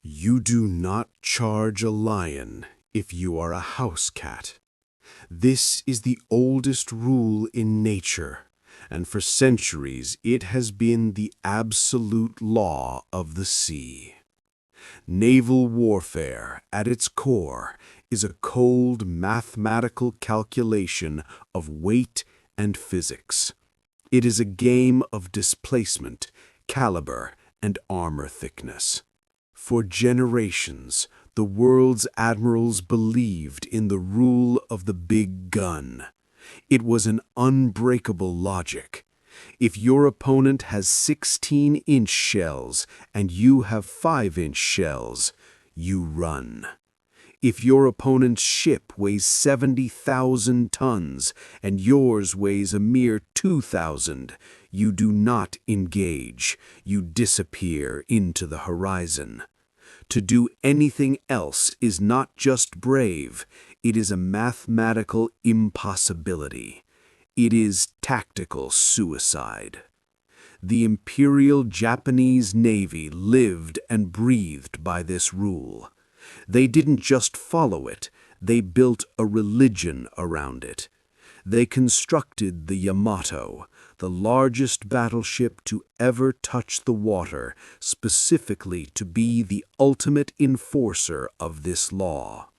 You do not charge a lion if you are a house cat. This is the oldest rule in nature, and for centuries it has been the absolute law of the sea. Naval warfare, at its core, is a cold mathematical calculation of weight and physics. It is a game of displacement, caliber, and armor thickness. For generations, the world's admirals believed in the rule of the big gun. It was an unbreakable logic. If your opponent has 16-inch shells and you have 5-inch shells, you run. If your opponent's ship weighs 70,000 tons and yours weighs a mere 2,000, you do not engage. You disappear into the horizon. To do anything else is not just brave, it is a mathematical impossibility. It is tactical suicide. The Imperial Japanese Navy lived and breathed by this rule. They didn't just follow it, they built a religion around it. They constructed the Yamato, the largest battleship to ever touch the water, specifically to be the ultimate enforcer of this law.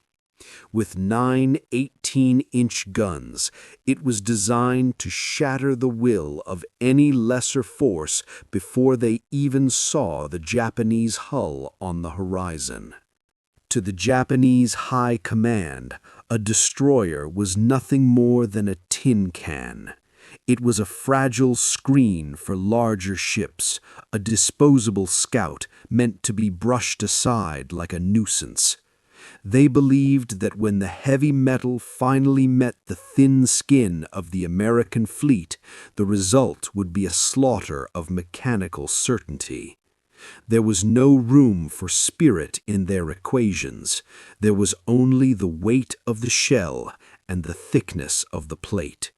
With 9 18-inch guns, it was designed to shatter the will of any lesser force before they even saw the Japanese hull on the horizon. To the Japanese high command, a destroyer was nothing more than a tin can. It was a fragile screen for larger ships, a disposable scout meant to be brushed aside like a nuisance. They believed that when the heavy metal finally met the thin skin of the American fleet, the result would be a slaughter of mechanical certainty. There was no room for spirit in their equations. There was only the weight of the shell and the thickness of the plate.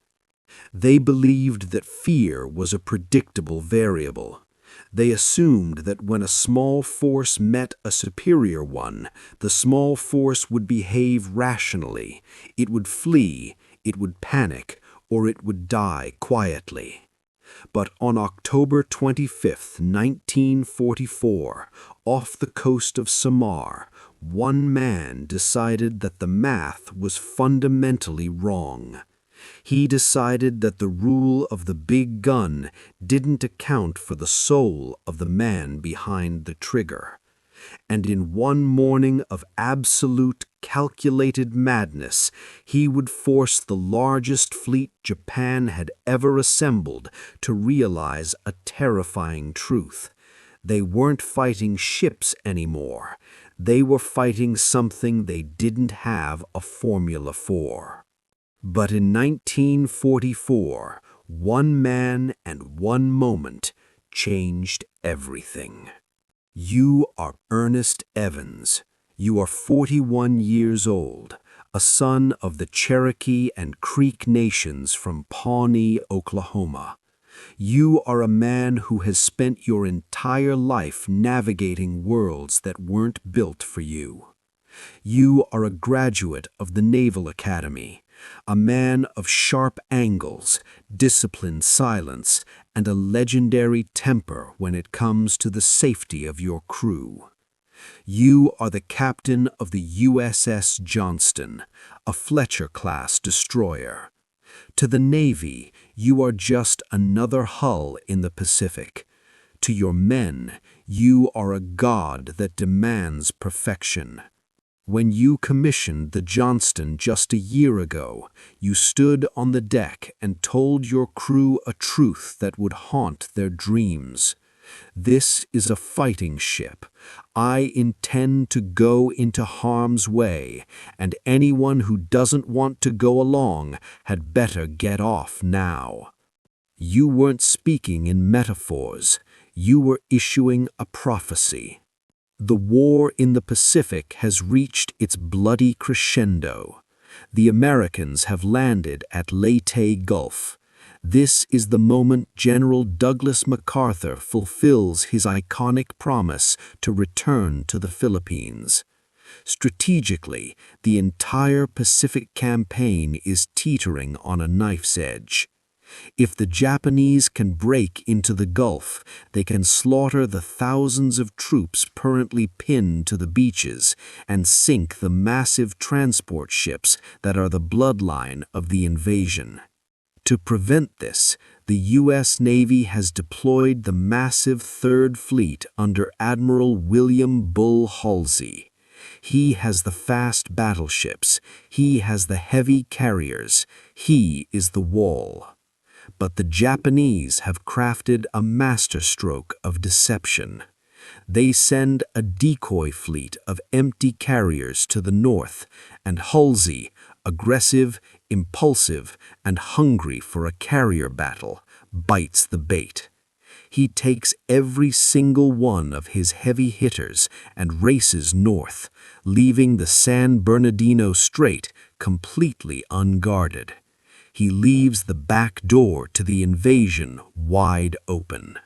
They believed that fear was a predictable variable. They assumed that when a small force met a superior one, the small force would behave rationally. It would flee, it would panic, or it would die quietly. But on October 25, 1944, off the coast of Samar, one man decided that the math was fundamentally wrong. He decided that the rule of the big gun didn't account for the soul of the man behind the trigger. And in one morning of absolute calculated madness, he would force the largest fleet Japan had ever assembled to realize a terrifying truth. They weren't fighting ships anymore. They were fighting something they didn't have a formula for. But in 1944, one man and one moment changed everything. You are Ernest Evans. You are 41 years old, a son of the Cherokee and Creek nations from Pawnee, Oklahoma. You are a man who has spent your entire life navigating worlds that weren't built for you. You are a graduate of the Naval Academy, a man of sharp angles, disciplined silence, and a legendary temper when it comes to the safety of your crew. You are the captain of the USS Johnston, a Fletcher-class destroyer. To the Navy, you are just another hull in the Pacific. To your men, you are a god that demands perfection. When you commissioned the Johnston just a year ago, you stood on the deck and told your crew a truth that would haunt their dreams. This is a fighting ship. I intend to go into harm's way, and anyone who doesn't want to go along had better get off now. You weren't speaking in metaphors. You were issuing a prophecy. The war in the Pacific has reached its bloody crescendo. The Americans have landed at Leyte Gulf. This is the moment General Douglas MacArthur fulfills his iconic promise to return to the Philippines. Strategically, the entire Pacific campaign is teetering on a knife's edge. If the Japanese can break into the Gulf, they can slaughter the thousands of troops currently pinned to the beaches and sink the massive transport ships that are the bloodline of the invasion. To prevent this, the U.S. Navy has deployed the massive Third Fleet under Admiral William Bull Halsey. He has the fast battleships, he has the heavy carriers, he is the wall. But the Japanese have crafted a masterstroke of deception. They send a decoy fleet of empty carriers to the north, and Halsey, aggressive, impulsive, and hungry for a carrier battle, bites the bait. He takes every single one of his heavy hitters and races north, leaving the San Bernardino Strait completely unguarded. He leaves the back door to the invasion wide open.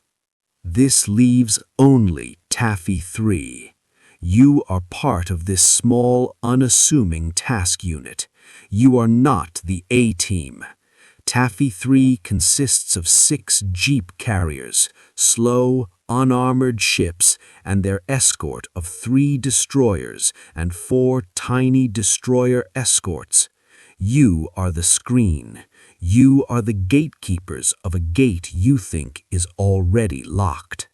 This leaves only Taffy 3. You are part of this small, unassuming task unit. You are not the A-team. Taffy 3 consists of 6 jeep carriers, slow, unarmored ships, and their escort of 3 destroyers and 4 tiny destroyer escorts. You are the screen. You are the gatekeepers of a gate you think is already locked.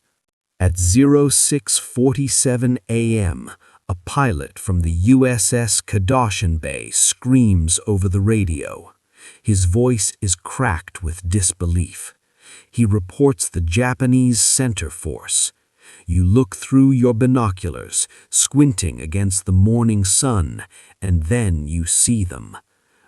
At 06:47 a.m., a pilot from the USS Kadashan Bay screams over the radio. His voice is cracked with disbelief. He reports the Japanese center force. You look through your binoculars, squinting against the morning sun, and then you see them.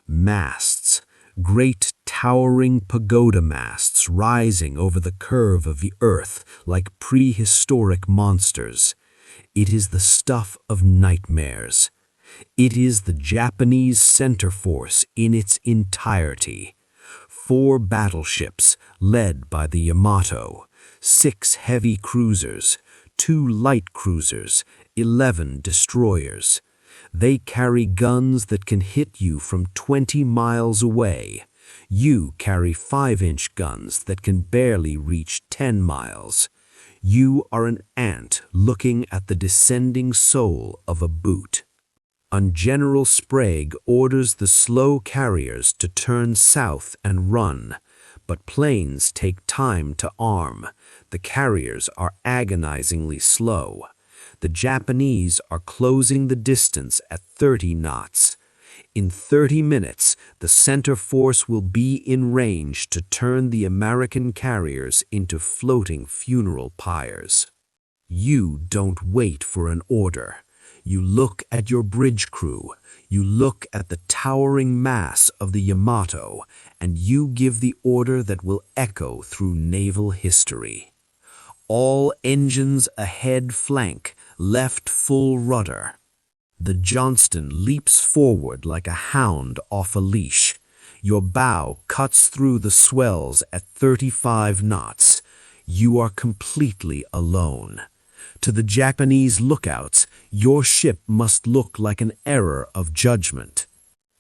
Masts, great towering pagoda masts rising over the curve of the earth like prehistoric monsters. It is the stuff of nightmares. It is the Japanese center force in its entirety. 4 battleships led by the Yamato, 6 heavy cruisers, 2 light cruisers, 11 destroyers. They carry guns that can hit you from 20 miles away. You carry 5-inch guns that can barely reach 10 miles. You are an ant looking at the descending sole of a boot. General Sprague orders the slow carriers to turn south and run, but planes take time to arm. The carriers are agonizingly slow. The Japanese are closing the distance at 30 knots. In 30 minutes, the center force will be in range to turn the American carriers into floating funeral pyres. You don't wait for an order. You look at your bridge crew. You look at the towering mass of the Yamato, and you give the order that will echo through naval history. All engines ahead flank, left full rudder. The Johnston leaps forward like a hound off a leash. Your bow cuts through the swells at 35 knots. You are completely alone. To the Japanese lookouts, your ship must look like an error of judgment.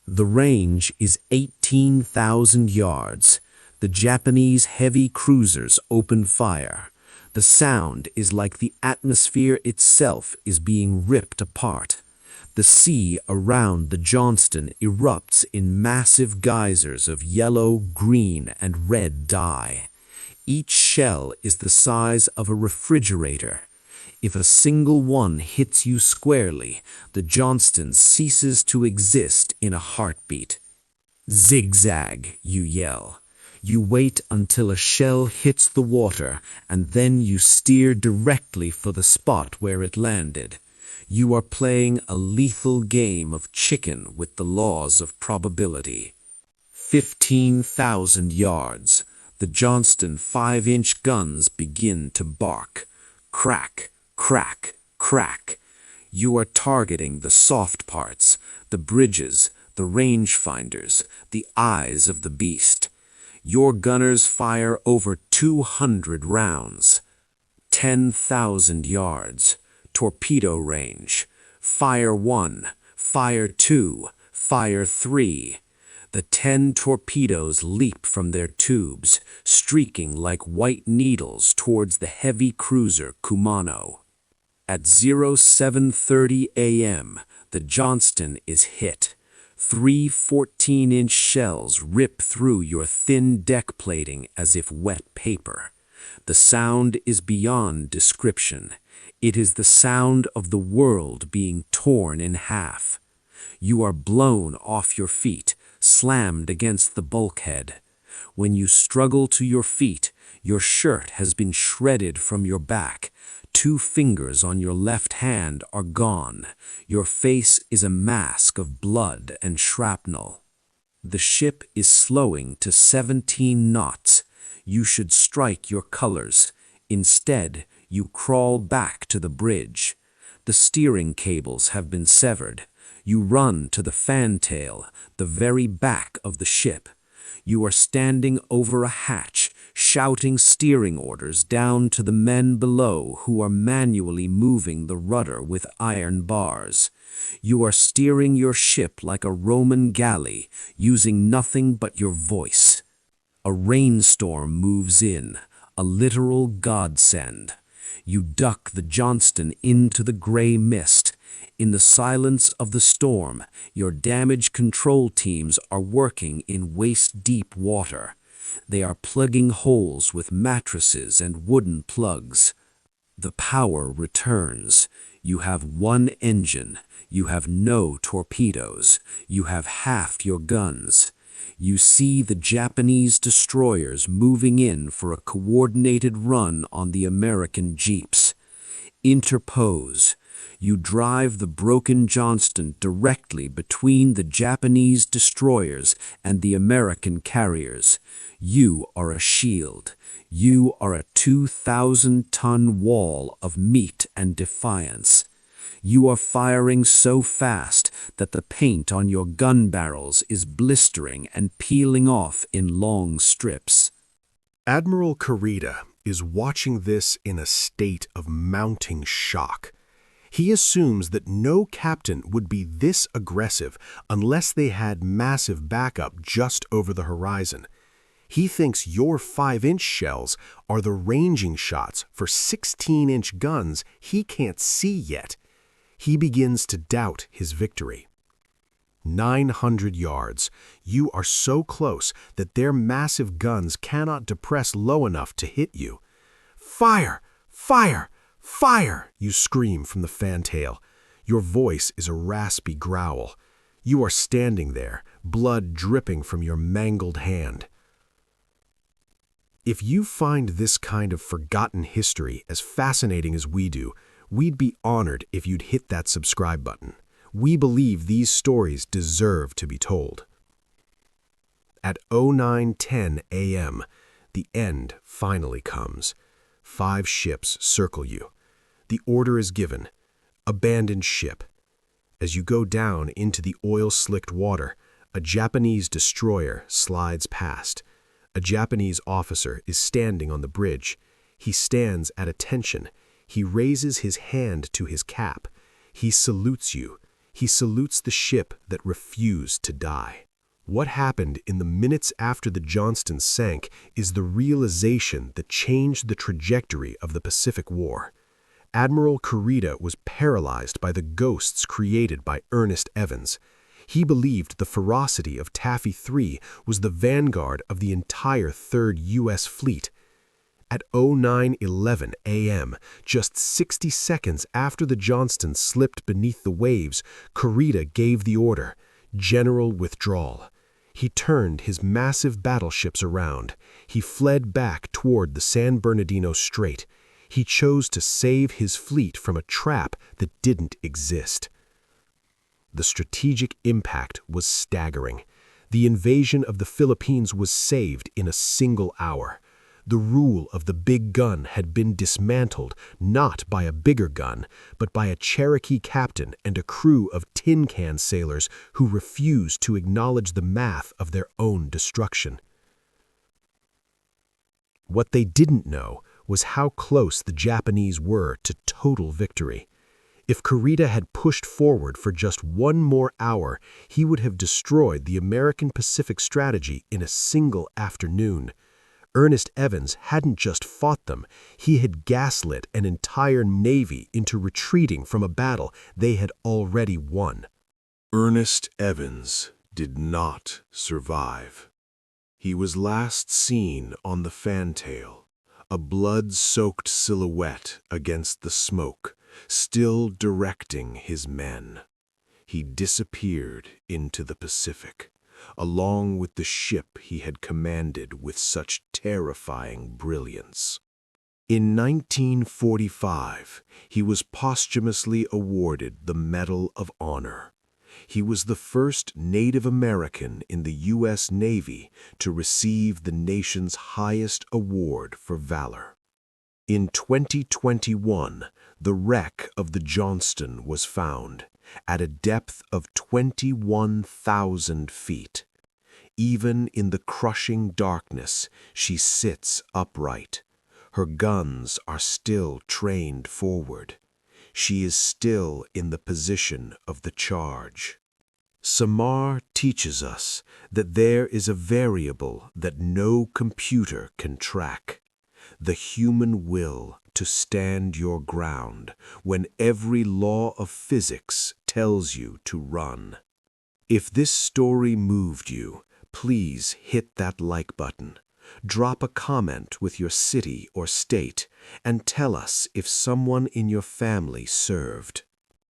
The range is 18,000 yards. The Japanese heavy cruisers open fire. The sound is like the atmosphere itself is being ripped apart. The sea around the Johnston erupts in massive geysers of yellow, green, and red dye. Each shell is the size of a refrigerator. If a single one hits you squarely, the Johnston ceases to exist in a heartbeat. Zigzag, you yell. You wait until a shell hits the water, and then you steer directly for the spot where it landed. You are playing a lethal game of chicken with the laws of probability. 15,000 yards. The Johnston 5-inch guns begin to bark. Crack, crack, crack. You are targeting the soft parts, the bridges, the rangefinders, the eyes of the beast. Your gunners fire over 200 rounds. 10,000 yards. Torpedo range. Fire 1, Fire 2, Fire 3. The 10 torpedoes leap from their tubes, streaking like white needles towards the heavy cruiser Kumano. At 07:30 a.m., the Johnston is hit. 3 14-inch shells rip through your thin deck plating as if wet paper. The sound is beyond description. It is the sound of the world being torn in half. You are blown off your feet, slammed against the bulkhead. When you struggle to your feet, your shirt has been shredded from your back. 2 fingers on your left hand are gone. Your face is a mask of blood and shrapnel. The ship is slowing to 17 knots. You should strike your colors. Instead, you crawl back to the bridge. The steering cables have been severed. You run to the fantail, the very back of the ship. You are standing over a hatch, shouting steering orders down to the men below who are manually moving the rudder with iron bars. You are steering your ship like a Roman galley, using nothing but your voice. A rainstorm moves in, a literal godsend. You duck the Johnston into the gray mist. In the silence of the storm, your damage control teams are working in waist-deep water. They are plugging holes with mattresses and wooden plugs. The power returns. You have 1 engine. You have no torpedoes. You have half your guns. You see the Japanese destroyers moving in for a coordinated run on the American jeeps. Interpose. You drive the broken Johnston directly between the Japanese destroyers and the American carriers. You are a shield. You are a 2,000-ton wall of meat and defiance. You are firing so fast that the paint on your gun barrels is blistering and peeling off in long strips. Admiral Kurita is watching this in a state of mounting shock. He assumes that no captain would be this aggressive unless they had massive backup just over the horizon. He thinks your 5-inch shells are the ranging shots for 16-inch guns he can't see yet. He begins to doubt his victory. 900 yards. You are so close that their massive guns cannot depress low enough to hit you. Fire! Fire! Fire! You scream from the fantail. Your voice is a raspy growl. You are standing there, blood dripping from your mangled hand. If you find this kind of forgotten history as fascinating as we do, we'd be honored if you'd hit that subscribe button. We believe these stories deserve to be told. At 09:10 a.m., the end finally comes. 5 ships circle you. The order is given: abandon ship. As you go down into the oil-slicked water, a Japanese destroyer slides past. A Japanese officer is standing on the bridge. He stands at attention. He raises his hand to his cap. He salutes you. He salutes the ship that refused to die. What happened in the minutes after the Johnston sank is the realization that changed the trajectory of the Pacific War. Admiral Kurita was paralyzed by the ghosts created by Ernest Evans. He believed the ferocity of Taffy 3 was the vanguard of the entire 3rd U.S. Fleet. At 09:11 a.m., just 60 seconds after the Johnston slipped beneath the waves, Kurita gave the order: general withdrawal. He turned his massive battleships around. He fled back toward the San Bernardino Strait. He chose to save his fleet from a trap that didn't exist. The strategic impact was staggering. The invasion of the Philippines was saved in a single hour. The rule of the big gun had been dismantled not by a bigger gun, but by a Cherokee captain and a crew of tin can sailors who refused to acknowledge the math of their own destruction. What they didn't know was how close the Japanese were to total victory. If Kurita had pushed forward for just one more hour, he would have destroyed the American Pacific strategy in a single afternoon. Ernest Evans hadn't just fought them, he had gaslit an entire navy into retreating from a battle they had already won. Ernest Evans did not survive. He was last seen on the fantail, a blood-soaked silhouette against the smoke, still directing his men. He disappeared into the Pacific, along with the ship he had commanded with such terrifying brilliance. In 1945, he was posthumously awarded the Medal of Honor. He was the first Native American in the U.S. Navy to receive the nation's highest award for valor. In 2021, the wreck of the Johnston was found at a depth of 21,000 feet. Even in the crushing darkness, she sits upright. Her guns are still trained forward. She is still in the position of the charge. Samar teaches us that there is a variable that no computer can track: the human will to stand your ground when every law of physics tells you to run. If this story moved you, please hit that like button. Drop a comment with your city or state and tell us if someone in your family served.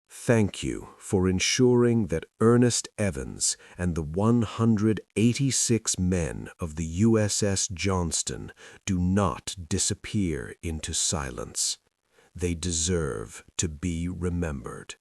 Thank you for ensuring that Ernest Evans and the 186 men of the USS Johnston do not disappear into silence. They deserve to be remembered.